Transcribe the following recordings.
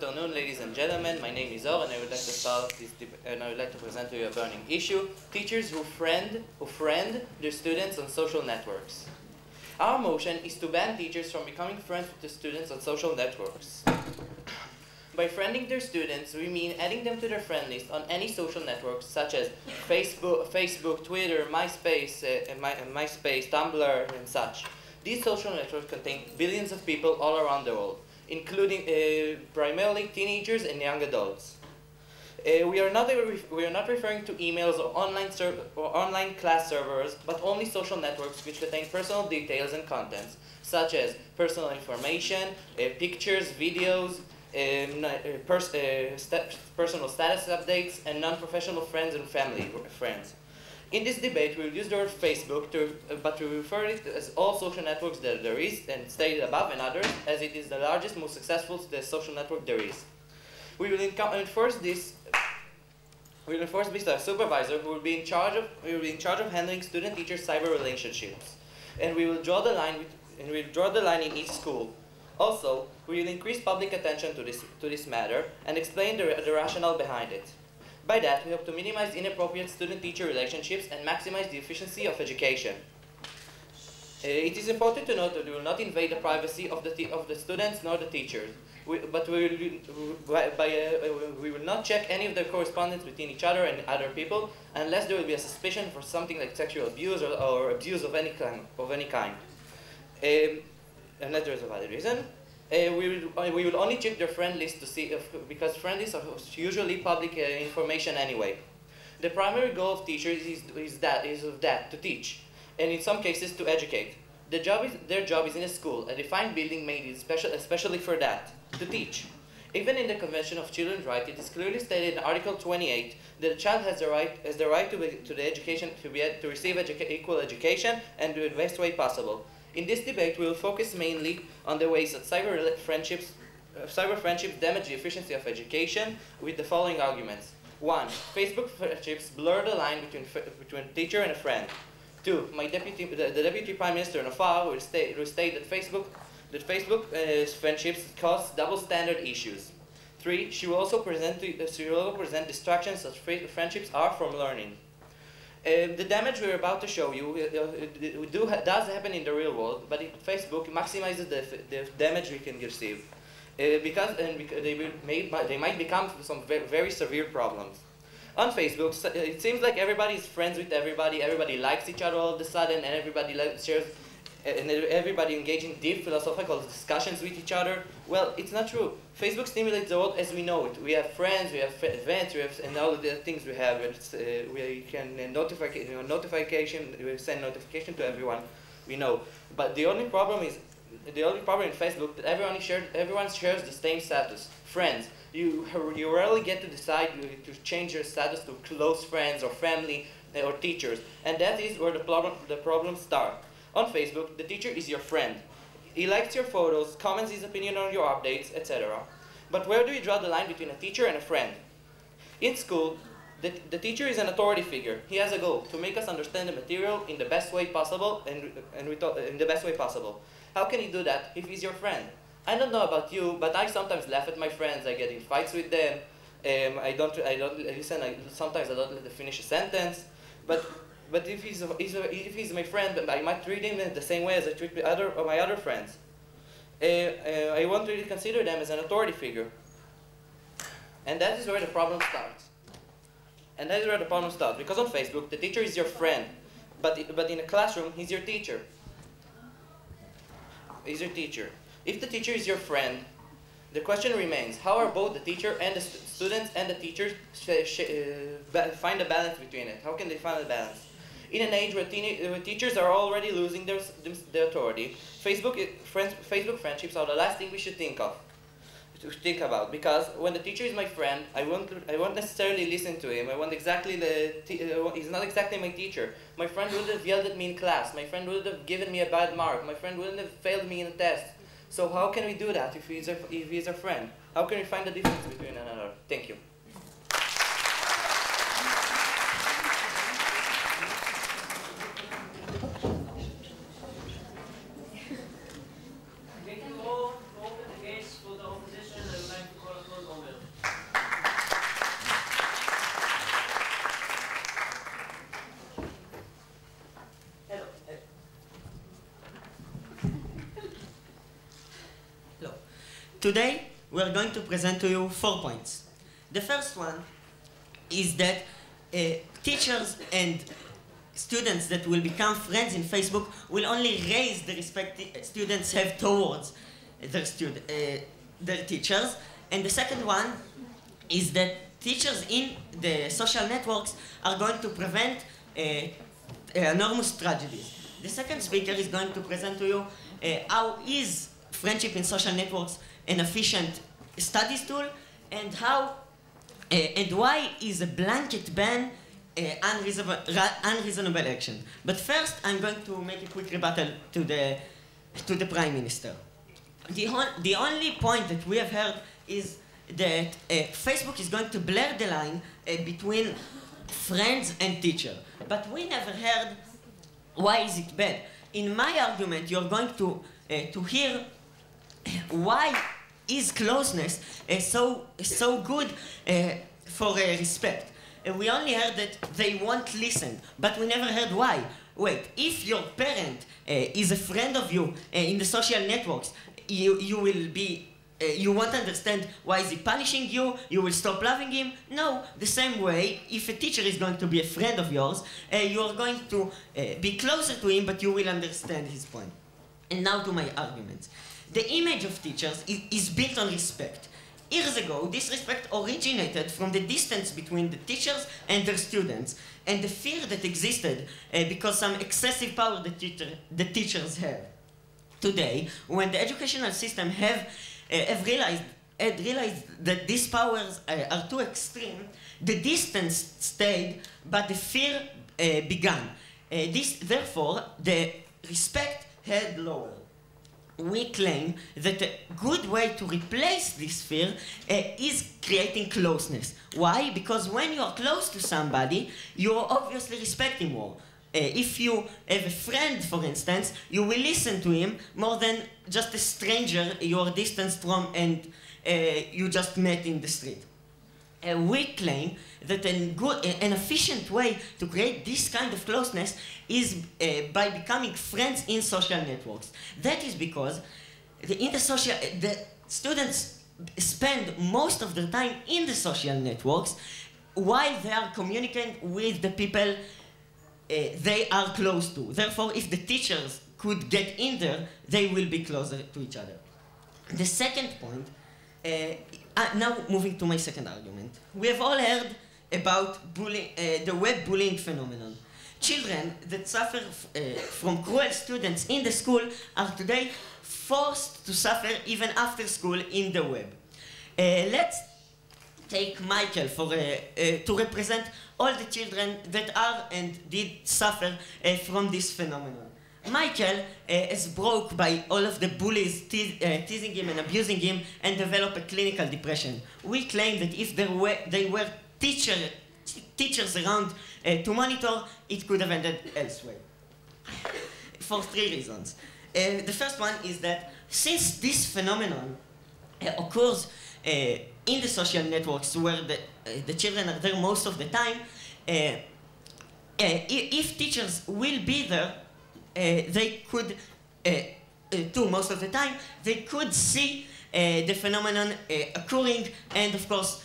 afternoon, ladies and gentlemen. My name is Or, and I would like to start this and I would like to present to you a burning issue: teachers who friend their students on social networks. Our motion is to ban teachers from becoming friends with the students on social networks. By friending their students, we mean adding them to their friend list on any social networks such as Facebook, Twitter, MySpace, Tumblr, and such. These social networks contain billions of people all around the world, including primarily teenagers and young adults. We are not referring to emails or online class servers, but only social networks which contain personal details and contents, such as personal information, pictures, videos, personal status updates, and non-professional friends and family friends. In this debate, we will use the word Facebook, but we refer it as all social networks that there is, and stated above and others, as it is the largest, most successful social network there is. We will enforce this with our supervisor, who will be in charge of handling student-teacher cyber relationships, and we will draw the line in each school. Also, we will increase public attention to this matter and explain the rationale behind it. By that, we hope to minimize inappropriate student-teacher relationships and maximize the efficiency of education. It is important to note that we will not invade the privacy of the students nor the teachers, but we will not check any of the correspondence between each other and other people unless there will be a suspicion for something like sexual abuse or abuse of any kind. Unless there is a valid reason. We will only check their friend list to see because friend lists are usually public information anyway. The primary goal of teachers is to teach, and in some cases to educate. Their job is in a school, a defined building made especially for that, to teach. Even in the Convention of Children's Rights, it is clearly stated in Article 28 that a child has the right to receive equal education and the best way possible. In this debate, we will focus mainly on the ways that cyber friendships damage the efficiency of education with the following arguments. 1. Facebook friendships blur the line between a teacher and a friend. 2. The Deputy Prime Minister Nafar will state that Facebook friendships cause double standard issues. 3. She will also present distractions such friendships are from learning. The damage we're about to show you does happen in the real world, but Facebook maximizes the damage we can receive because they might become some very severe problems. On Facebook, it seems like everybody is friends with everybody likes each other all of a sudden, and everybody shares, and everybody engage in deep philosophical discussions with each other. Well, it's not true. Facebook stimulates the world as we know it. We have friends, we have events, and all of the things we have. We can we send notification to everyone we know. But the only problem in Facebook that everyone shares the same status. Friends. You rarely get to decide to change your status to close friends or family or teachers, and that is where the problems start. On Facebook, the teacher is your friend. He likes your photos, comments his opinion on your updates, etc. But where do you draw the line between a teacher and a friend? In school, the teacher is an authority figure. He has a goal to make us understand the material in the best way possible, in the best way possible. How can he do that if he's your friend? I don't know about you, but I sometimes laugh at my friends. I get in fights with them. I don't listen. Sometimes I don't let them finish a sentence. But if he's my friend, I might treat him the same way as I treat my other friends. I won't really consider them as an authority figure. And that is where the problem starts. Because on Facebook, the teacher is your friend, but in a classroom, he's your teacher. If the teacher is your friend, the question remains: how are both the teacher and the students and the teachers find a balance between it? How can they find a balance? In an age where teachers are already losing their authority, Facebook friendships are the last thing we should think about. Because when the teacher is my friend, I won't necessarily listen to him. He's not exactly my teacher. My friend wouldn't have yelled at me in class. My friend wouldn't have given me a bad mark. My friend wouldn't have failed me in a test. So how can we do that if he's a friend? How can we find the difference between another? Thank you. Thank you all. To open the case for the opposition, I would like to call upon today we are going to present to you 4 points. The first one is that teachers and students that will become friends in Facebook will only raise the respect students have towards their teachers. And the second one is that teachers in the social networks are going to prevent enormous tragedies. The second speaker is going to present to you how is friendship in social networks an efficient studies tool, and how and why is a blanket ban unreasonable action. But first, I'm going to make a quick rebuttal to the Prime Minister. The only point that we have heard is that Facebook is going to blur the line between friends and teacher. But we never heard why is it bad. In my argument, you're going to hear why is closeness so good for respect. We only heard that they won't listen, but we never heard why. Wait, if your parent is a friend of you in the social networks, you won't understand why is he punishing you, you will stop loving him. No, the same way, if a teacher is going to be a friend of yours, you are going to be closer to him, but you will understand his point. And now to my arguments. The image of teachers is built on respect. Years ago, this respect originated from the distance between the teachers and their students, and the fear that existed because some excessive power the teachers have. Today, when the educational system have realized that these powers are too extreme, the distance stayed, but the fear began. Therefore, the respect had lowered. We claim that a good way to replace this fear is creating closeness. Why? Because when you are close to somebody, you obviously respect him more. If you have a friend, for instance, you will listen to him more than just a stranger you are distanced from and you just met in the street. We claim that an efficient way to create this kind of closeness is by becoming friends in social networks. That is because the students spend most of their time in the social networks while they are communicating with the people they are close to. Therefore, if the teachers could get in there, they will be closer to each other. The second point, now moving to my second argument. We have all heard about the web bullying phenomenon. Children that suffer from cruel students in the school are today forced to suffer even after school in the web. Let's take Michael to represent all the children that are and did suffer from this phenomenon. Michael is broke by all of the bullies teasing him and abusing him and developed a clinical depression. We claim that if there were teachers around to monitor, it could have ended elsewhere. For 3 reasons. The first one is that since this phenomenon occurs in the social networks where the children are there most of the time, if teachers will be there, they could, most of the time, they could see the phenomenon occurring and, of course,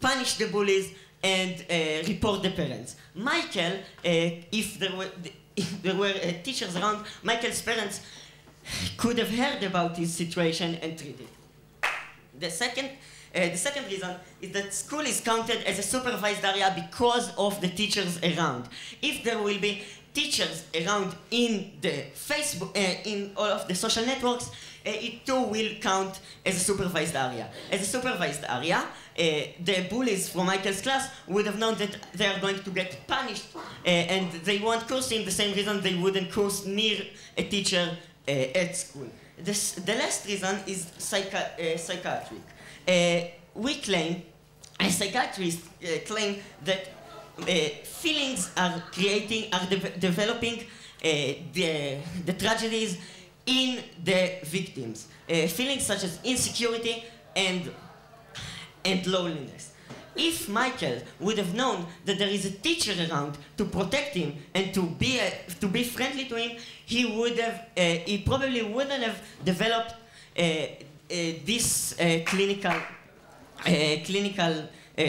punish the bullies and report the parents. Michael, if there were teachers around, Michael's parents could have heard about his situation and treated it. The second reason is that school is counted as a supervised area because of the teachers around. If there will be teachers around in the Facebook, in all of the social networks, it too will count as a supervised area. As a supervised area, the bullies from Michael's class would have known that they are going to get punished and they won't curse him the same reason they wouldn't curse near a teacher at school. The last reason is psychiatric. We claim, psychiatrists claim that feelings are developing the tragedies in the victims. Feelings such as insecurity and loneliness. If Michael would have known that there is a teacher around to protect him and to be friendly to him, he probably wouldn't have developed this clinical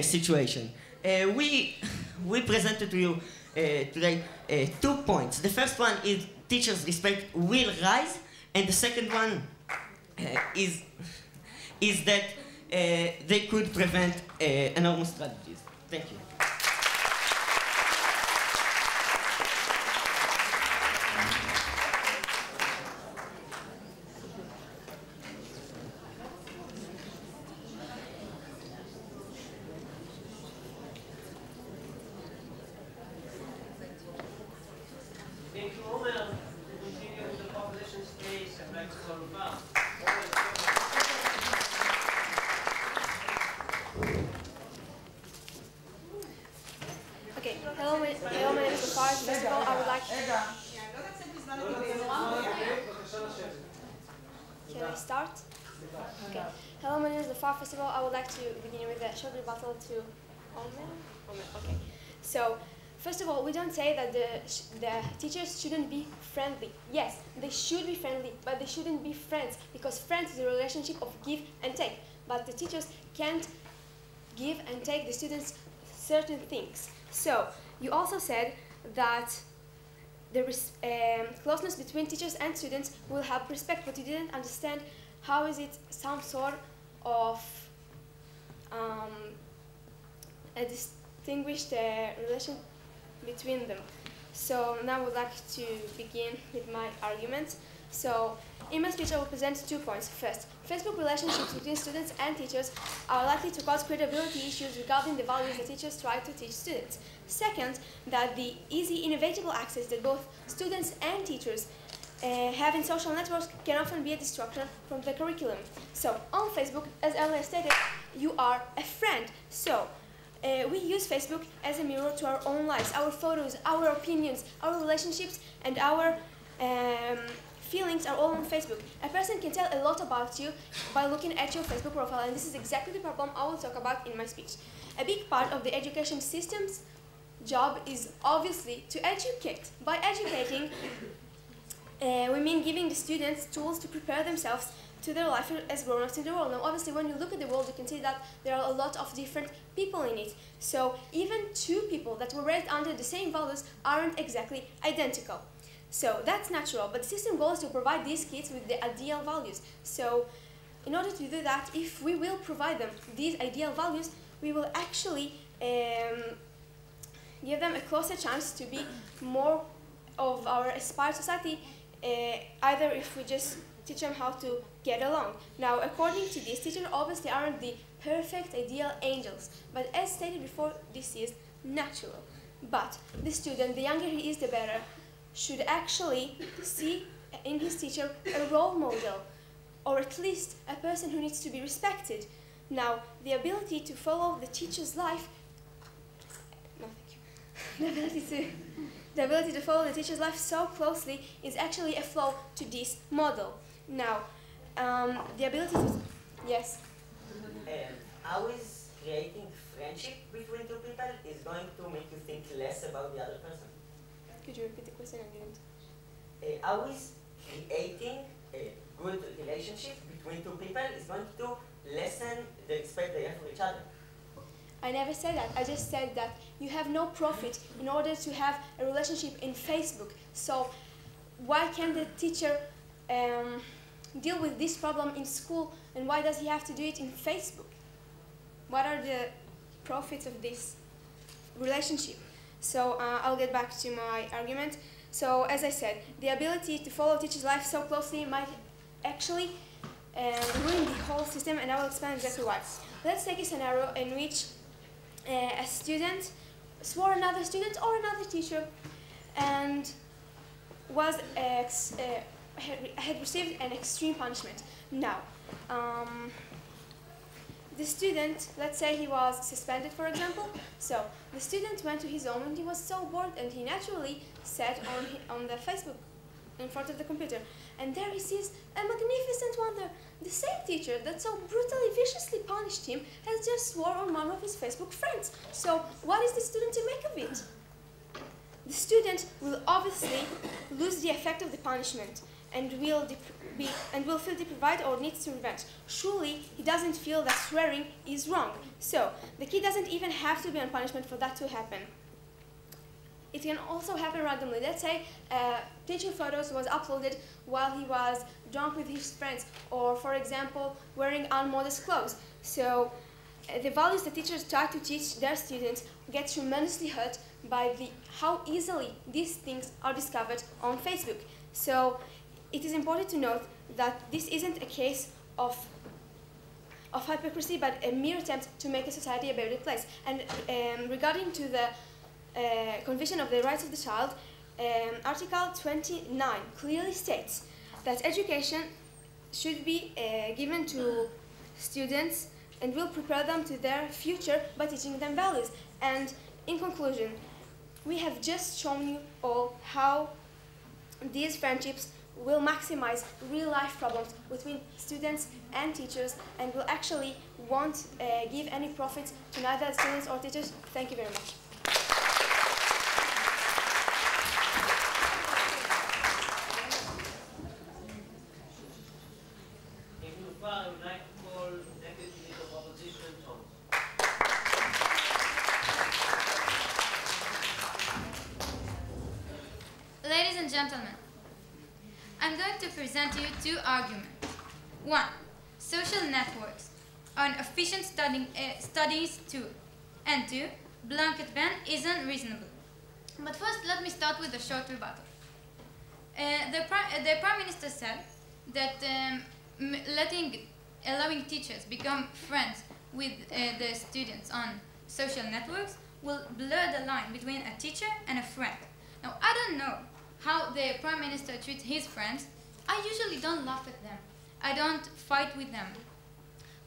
situation. We presented to you today 2 points. The first one is teachers' respect will rise, and the second one is that they could prevent enormous tragedies. Thank you. So, first of all, we don't say that the teachers shouldn't be friendly. Yes, they should be friendly, but they shouldn't be friends, because friends is a relationship of give and take. But the teachers can't give and take the students certain things. So, you also said that the closeness between teachers and students will have respect, but you didn't understand how is it some sort of a distinguished relation between them. So now I would like to begin with my argument. So in my speech I will present 2 points. First, Facebook relationships between students and teachers are likely to cause credibility issues regarding the values that teachers try to teach students. Second, that the easy, inevitable access that both students and teachers have in social networks can often be a distraction from the curriculum. So on Facebook, as earlier stated, you are a friend. So we use Facebook as a mirror to our own lives, our photos, our opinions, our relationships, and our feelings are all on Facebook. A person can tell a lot about you by looking at your Facebook profile, and this is exactly the problem I will talk about in my speech. A big part of the education system's job is obviously to educate. By educating, we mean giving the students tools to prepare themselves to their life as grown-ups in the world. Now, obviously, when you look at the world, you can see that there are a lot of different people in it. So even 2 people that were raised under the same values aren't exactly identical. So that's natural, but the system goal is to provide these kids with the ideal values. So in order to do that, if we will provide them these ideal values, we will actually give them a closer chance to be more of our aspired society, either if we just teach them how to get along. Now, according to this, teachers obviously aren't the perfect, ideal angels, but as stated before, this is natural. But the student, the younger he is, the better, should actually see in his teacher a role model, or at least a person who needs to be respected. Now, the ability to follow the teacher's life, no, thank you. The ability to follow the teacher's life so closely is actually a flaw to this model. Now, the ability to, yes? How is creating friendship between 2 people is going to make you think less about the other person? Could you repeat the question? I didn't. How is creating a good relationship between 2 people is going to lessen the respect they have for each other? I never said that. I just said that you have no profit in order to have a relationship in Facebook. So why can't the teacher deal with this problem in school, and why does he have to do it in Facebook? What are the profits of this relationship? So I'll get back to my argument. So as I said, the ability to follow teacher's life so closely might actually ruin the whole system, and I will explain exactly why. Let's take a scenario in which a student swore another student or another teacher and was had received an extreme punishment. Now, the student, let's say he was suspended, for example. So the student went to his home and he was so bored, and he naturally sat on the Facebook in front of the computer. And there he sees a magnificent wonder. The same teacher that so brutally, viciously punished him has just swore on one of his Facebook friends. So what is the student to make of it? The student will obviously lose the effect of the punishment. and will feel deprived or needs to revenge. Surely he doesn't feel that swearing is wrong. So the kid doesn't even have to be on punishment for that to happen. It can also happen randomly. Let's say teacher photos was uploaded while he was drunk with his friends, or for example wearing unmodest clothes. So the values the teachers try to teach their students get tremendously hurt by how easily these things are discovered on Facebook. So it is important to note that this isn't a case of hypocrisy, but a mere attempt to make a society a better place. And regarding to the Convention of the Rights of the Child, Article 29 clearly states that education should be given to students and will prepare them to their future by teaching them values. And in conclusion, we have just shown you all how these friendships will maximize real-life problems between students and teachers and will actually won't give any profit to neither students or teachers. Thank you very much. Ladies and gentlemen, I'm going to present to you two arguments. One, social networks are an efficient studies tool. And two, blanket ban isn't reasonable. But first, let me start with a short rebuttal. The Prime Minister said that allowing teachers become friends with the students on social networks will blur the line between a teacher and a friend. Now, I don't know how the Prime Minister treats his friends. I usually don't laugh at them. I don't fight with them.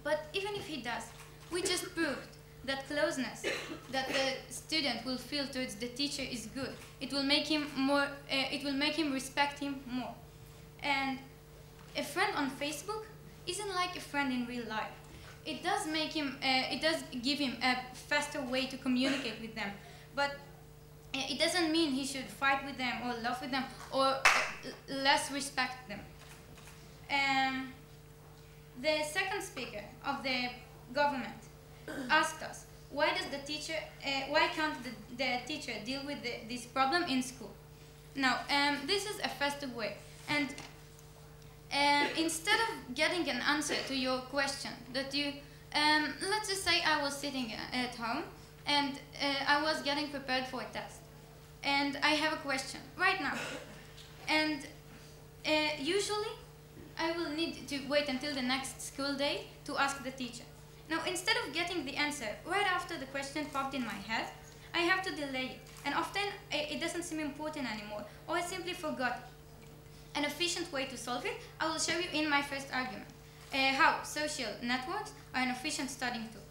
But even if he does, we just proved that closeness that the student will feel towards the teacher is good. It will make him more. It will make him respect him more. And a friend on Facebook isn't like a friend in real life. It does make him. It does give him a faster way to communicate with them, but it doesn't mean he should fight with them or laugh with them or less respect them. The second speaker of the government asked us, why can't the teacher deal with this problem in school? Now, this is a faster way. And instead of getting an answer to your question, that you, let's just say I was sitting at home and I was getting prepared for a test. And I have a question right now. And usually I will need to wait until the next school day to ask the teacher. Now, instead of getting the answer right after the question popped in my head, I have to delay it. And often it doesn't seem important anymore, or I simply forgot. An efficient way to solve it, I will show you in my first argument, how social networks are an efficient studying tool.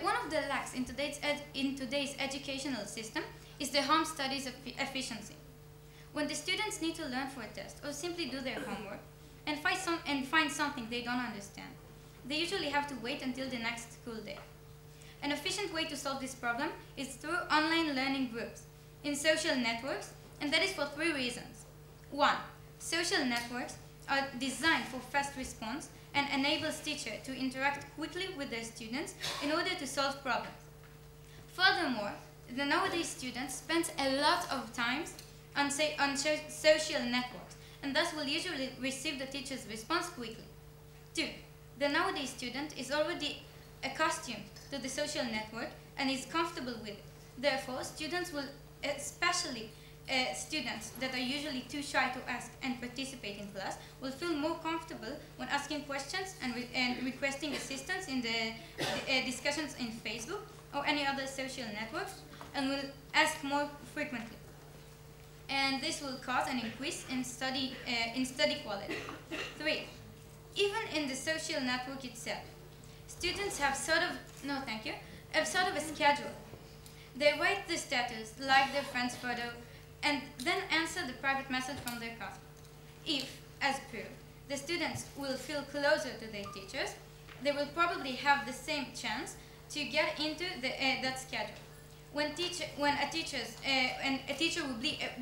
One of the lacks in today's educational system is the home studies efficiency. When the students need to learn for a test or simply do their homework and find something they don't understand, they usually have to wait until the next school day. An efficient way to solve this problem is through online learning groups in social networks, and that is for three reasons. One, social networks are designed for fast response and enables teachers to interact quickly with their students in order to solve problems. Furthermore, the nowadays students spend a lot of time on social networks, and thus will usually receive the teacher's response quickly. Two, the nowadays student is already accustomed to the social network and is comfortable with it. Therefore, students will, especially students that are usually too shy to ask and participate in class, will feel more comfortable when asking questions and requesting assistance in the discussions in Facebook or any other social networks, and will ask more frequently. And this will cause an increase in study quality. Three, even in the social network itself, students have sort of a schedule. They write the status, like their friend's photo, and then answer the private message from their classmate. If, as proved, the students will feel closer to their teachers, they will probably have the same chance to get into that schedule. when a teacher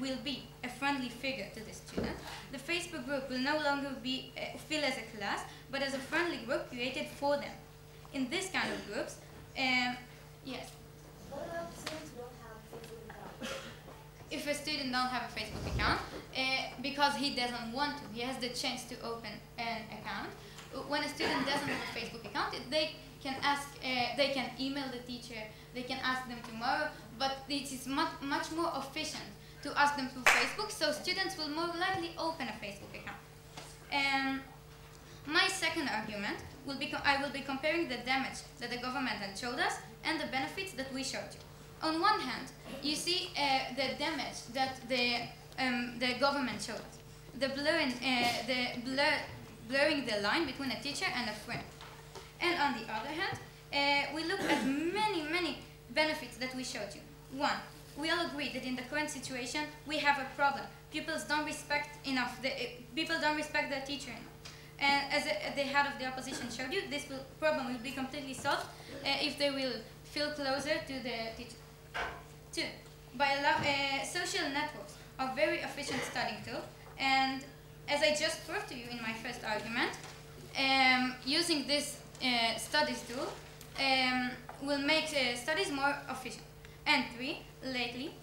will be a friendly figure to the student, the Facebook group will no longer feel as a class, but as a friendly group created for them. In this kind of groups, yes. What about students who don't have a Facebook account? If a student don't have a Facebook account, because he doesn't want to, he has the chance to open an account. When a student doesn't have a Facebook account, they can email the teacher, they can ask them tomorrow, but it is much more efficient to ask them through Facebook, so students will more likely open a Facebook account. My second argument will be, I will be comparing the damage that the government had showed us and the benefits that we showed you. On one hand, you see the damage that the government showed us, the blurring the line between a teacher and a friend. And on the other hand, we look at many benefits that we showed you. One, we all agree that in the current situation we have a problem. Pupils don't respect people don't respect their teacher enough. And as the head of the opposition showed you, this problem will be completely solved if they will feel closer to the teacher. Two, social networks are very efficient studying tool, and as I just proved to you in my first argument, using this studies tool will make studies more efficient. And three, lately,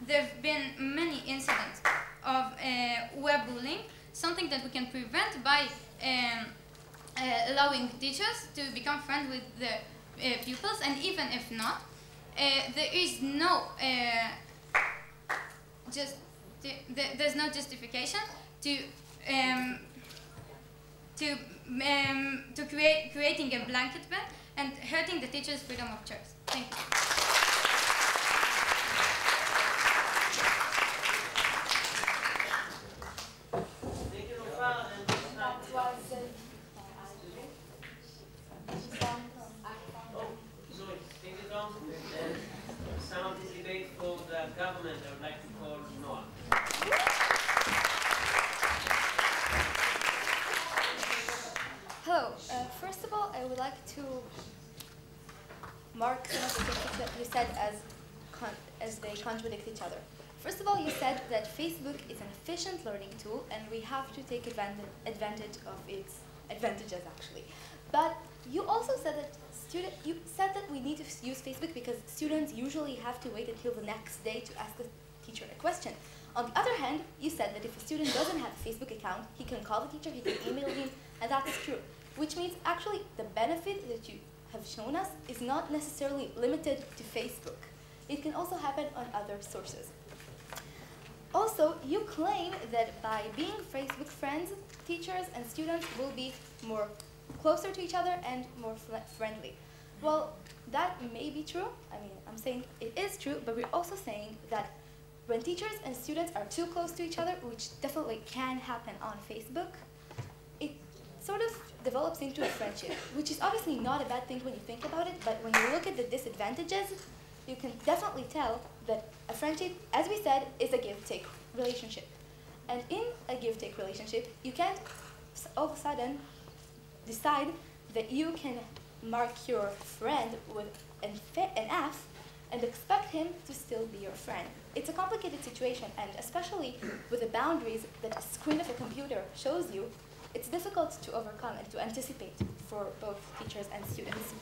there have been many incidents of web bullying, something that we can prevent by allowing teachers to become friends with the pupils, and even if not, there is no there's no justification to creating a blanket ban and hurting the teacher's freedom of choice. Thank you. Some of this debate for the government, I would like to call Noah. Hello. First of all, I would like to mark some of the things that you said as they contradict each other. First of all, you said that Facebook is an efficient learning tool, and we have to take advantage of its advantages, actually. But you also said that we need to use Facebook because students usually have to wait until the next day to ask the teacher a question. On the other hand, you said that if a student doesn't have a Facebook account, he can call the teacher, he can email him, and that's true. Which means actually the benefit that you have shown us is not necessarily limited to Facebook. It can also happen on other sources. Also, you claim that by being Facebook friends, teachers and students will be more closer to each other and more friendly. Well, that may be true. I mean, I'm saying it is true, but we're also saying that when teachers and students are too close to each other, which definitely can happen on Facebook, it sort of develops into a friendship, which is obviously not a bad thing when you think about it, but when you look at the disadvantages, you can definitely tell that a friendship, as we said, is a give-take relationship. And in a give-take relationship, you can't all of a sudden decide that you can mark your friend with an F and expect him to still be your friend. It's a complicated situation, and especially with the boundaries that a screen of a computer shows you, it's difficult to overcome and to anticipate for both teachers and students.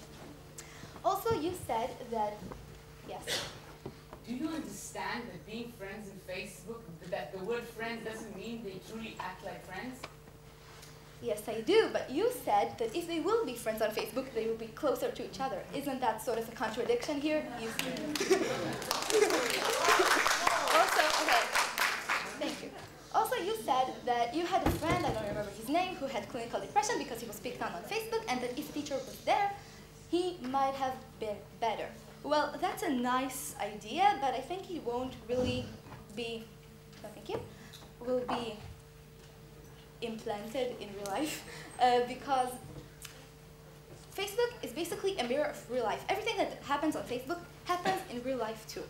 Also, you said that, yes? Do you understand that being friends in Facebook, that the word friends doesn't mean they truly act like friends? Yes, I do, but you said that if they will be friends on Facebook, they will be closer to each other. Isn't that sort of a contradiction here? Also, okay, thank you. Also, you said that you had a friend, I don't remember his name, who had clinical depression because he was picked on Facebook, and that if a teacher was there, he might have been better. Well, that's a nice idea, but I think he won't really be, will be implanted in real life because Facebook is basically a mirror of real life. Everything that happens on Facebook happens in real life too.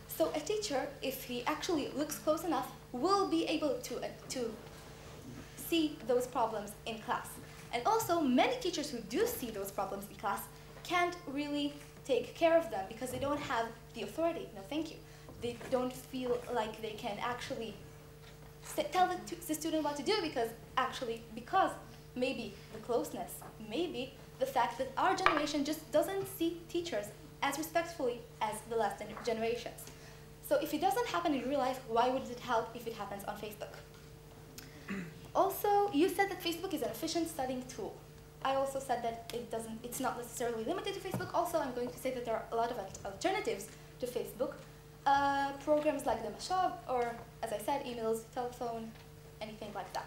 So a teacher, if he actually looks close enough, will be able to see those problems in class. And also, many teachers who do see those problems in class can't really take care of them because they don't have the authority. No, thank you. They don't feel like they can actually tell the student what to do because maybe the closeness, maybe the fact that our generation just doesn't see teachers as respectfully as the last generations. So if it doesn't happen in real life, why would it help if it happens on Facebook? Also, you said that Facebook is an efficient studying tool. I also said that it's not necessarily limited to Facebook. Also, I'm going to say that there are a lot of alternatives to Facebook. Programs like the Mashab, or as I said, emails, telephone, anything like that.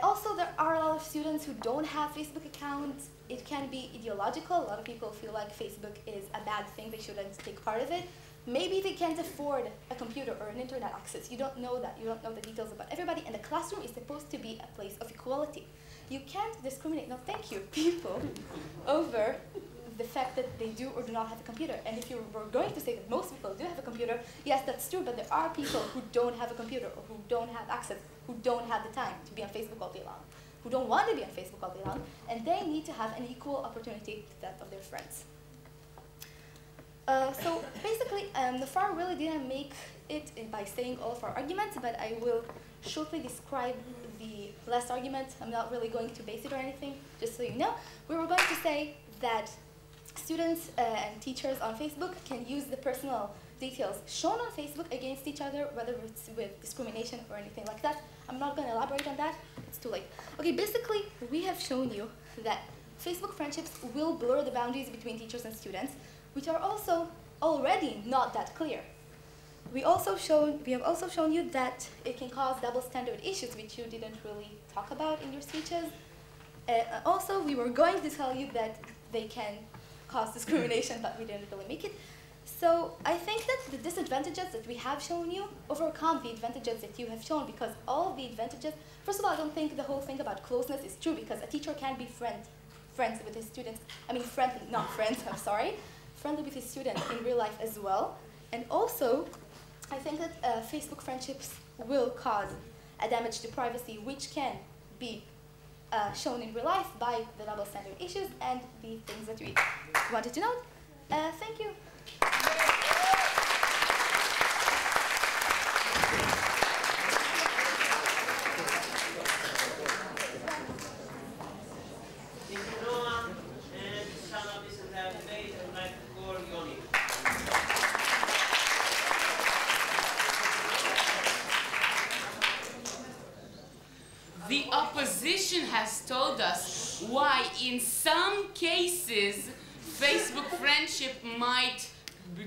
Also, there are a lot of students who don't have Facebook accounts. It can be ideological. A lot of people feel like Facebook is a bad thing. They shouldn't take part of it. Maybe they can't afford a computer or an internet access. You don't know that. You don't know the details about everybody. And the classroom is supposed to be a place of equality. You can't discriminate, no thank you, people over the fact that they do or do not have a computer. And if you were going to say that most people do have a computer, yes, that's true, but there are people who don't have a computer or who don't have access, who don't have the time to be on Facebook all day long, who don't want to be on Facebook all day long, and they need to have an equal opportunity to that of their friends. So basically, the farm really didn't make it by saying all of our arguments, but I will shortly describe the last argument. I'm not really going to base it or anything, just so you know. We were going to say that students and teachers on Facebook can use the personal details shown on Facebook against each other, whether it's with discrimination or anything like that. I'm not going to elaborate on that. It's too late. Okay, basically, we have shown you that Facebook friendships will blur the boundaries between teachers and students, which are also already not that clear. We have also shown you that it can cause double standard issues, which you didn't really talk about in your speeches. Also, we were going to tell you that they can cause discrimination, but we didn't really make it. So I think that the disadvantages that we have shown you overcome the advantages that you have shown, because all of the advantages, first of all, I don't think the whole thing about closeness is true, because a teacher can be friends with his students. I mean, friendly, not friends, I'm sorry. Friendly with his students in real life as well. And also, I think that Facebook friendships will cause a damage to privacy, which can be shown in real life by the double standard issues and the things that we wanted to note. Thank you. The opposition has told us why in some cases Facebook friendship might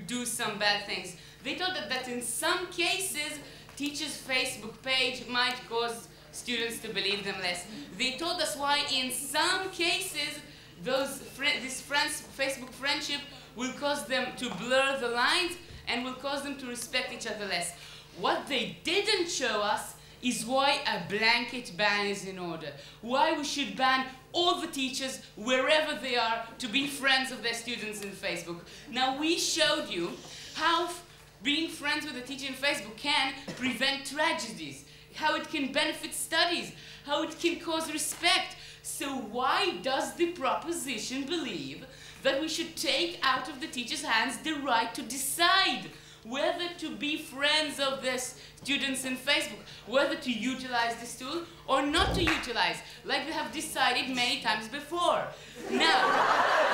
do some bad things. They told us that in some cases teachers' Facebook page might cause students to believe them less. They told us why in some cases this Facebook friendship will cause them to blur the lines and will cause them to respect each other less. What they didn't show us is why a blanket ban is in order. Why we should ban all the teachers, wherever they are, to be friends of their students in Facebook. Now, we showed you how being friends with a teacher in Facebook can prevent tragedies, how it can benefit studies, how it can cause respect. So why does the proposition believe that we should take out of the teacher's hands the right to decide whether to be friends of the students in Facebook, whether to utilize this tool or not to utilize, like we have decided many times before. Now,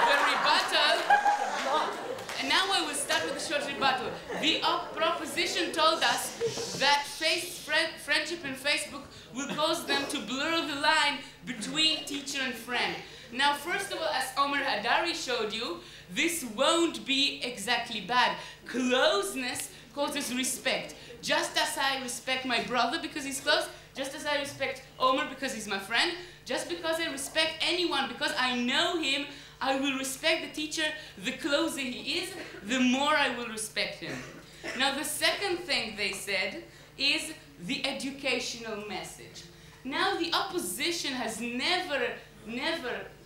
the rebuttal, and now I will start with a short rebuttal. The proposition told us that friendship in Facebook will cause them to blur the line between teacher and friend. Now, first of all, as Omer Hadari showed you, this won't be exactly bad. Closeness causes respect. Just as I respect my brother because he's close, just as I respect Omer because he's my friend, just because I respect anyone because I know him, I will respect the teacher. The closer he is, the more I will respect him. Now, the second thing they said is the educational message. Now, the opposition has never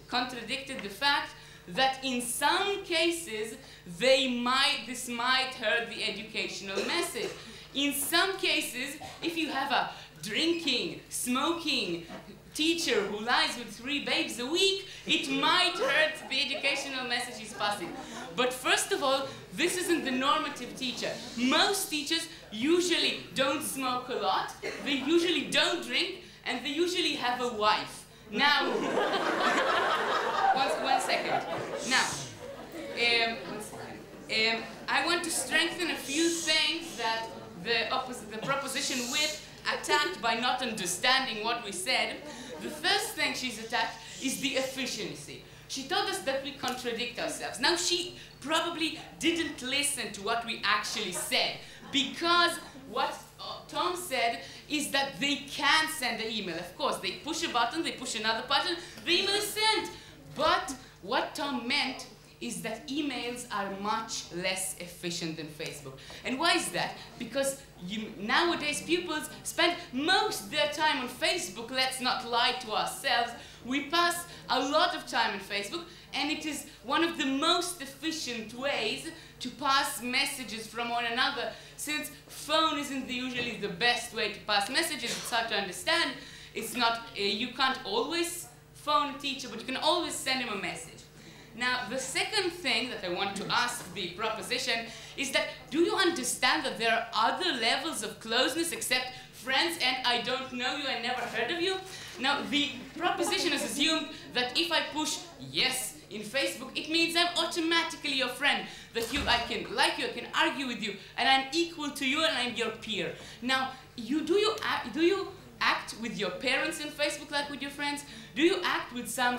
contradicted the fact that in some cases this might hurt the educational message. In some cases, if you have a drinking, smoking teacher who lies with 3 babes a week, it might hurt the educational message he's passing. But first of all, this isn't the normative teacher. Most teachers usually don't smoke a lot, they usually don't drink, and they usually have a wife. Now, one second. Now, I want to strengthen a few things that the proposition whip attacked by not understanding what we said. The first thing she's attacked is the efficiency. She told us that we contradict ourselves. Now, she probably didn't listen to what we actually said, because what Tom said is that they can send an email. Of course, they push a button, they push another button, the email is sent. But what Tom meant is that emails are much less efficient than Facebook. And why is that? Because nowadays pupils spend most of their time on Facebook. Let's not lie to ourselves. We pass a lot of time on Facebook, and it is one of the most efficient ways to pass messages from one another. Since phone isn't usually the best way to pass messages, it's hard to understand. It's not, you can't always phone a teacher, but you can always send him a message. Now, the second thing that I want to ask the proposition is that, do you understand that there are other levels of closeness except friends and I don't know you, I never heard of you? Now, the proposition has assumed that if I push yes in Facebook, it means I'm automatically your friend, that I can like you, I can argue with you, and I'm equal to you and I'm your peer. Now, do you act with your parents in Facebook like with your friends? Do you act with some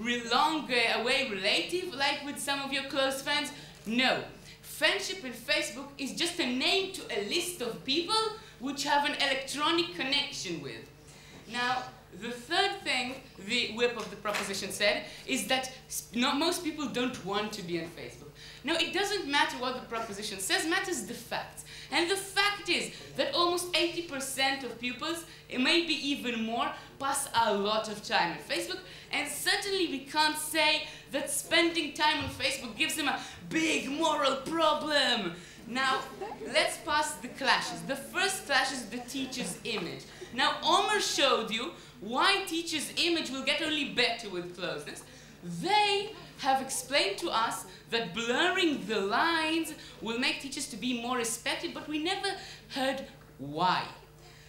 long away relative like with some of your close friends? No. Friendship in Facebook is just a name to a list of people which have an electronic connection with. Now, the third thing the whip of the proposition said is that most people don't want to be on Facebook. Now, it doesn't matter what the proposition says, matters the facts. And the fact is that almost 80% of pupils, maybe even more, pass a lot of time on Facebook. And certainly we can't say that spending time on Facebook gives them a big moral problem. Now, let's pass the clashes. The first clash is the teacher's image. Now, Omer showed you why teacher's image will get only better with closeness. They have explained to us that blurring the lines will make teachers to be more respected, but we never heard why.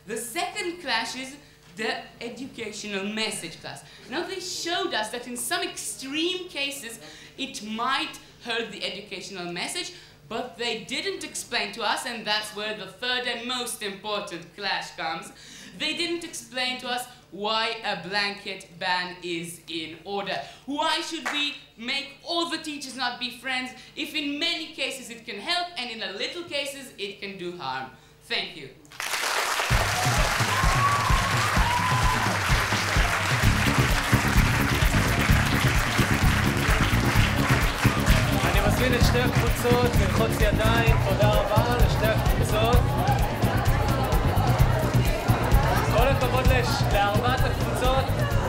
The second clash is the educational message class. Now, they showed us that in some extreme cases, it might hurt the educational message, but they didn't explain to us, and that's where the third and most important clash comes. They didn't explain to us why a blanket ban is in order. Why should we make all the teachers not be friends if in many cases it can help and in a little cases it can do harm? Thank you. אני מזמין את שתי הקבוצות ללחוץ ידיים. תודה רבה לשתי הקבוצות. כל הכבוד לארבעת הקבוצות.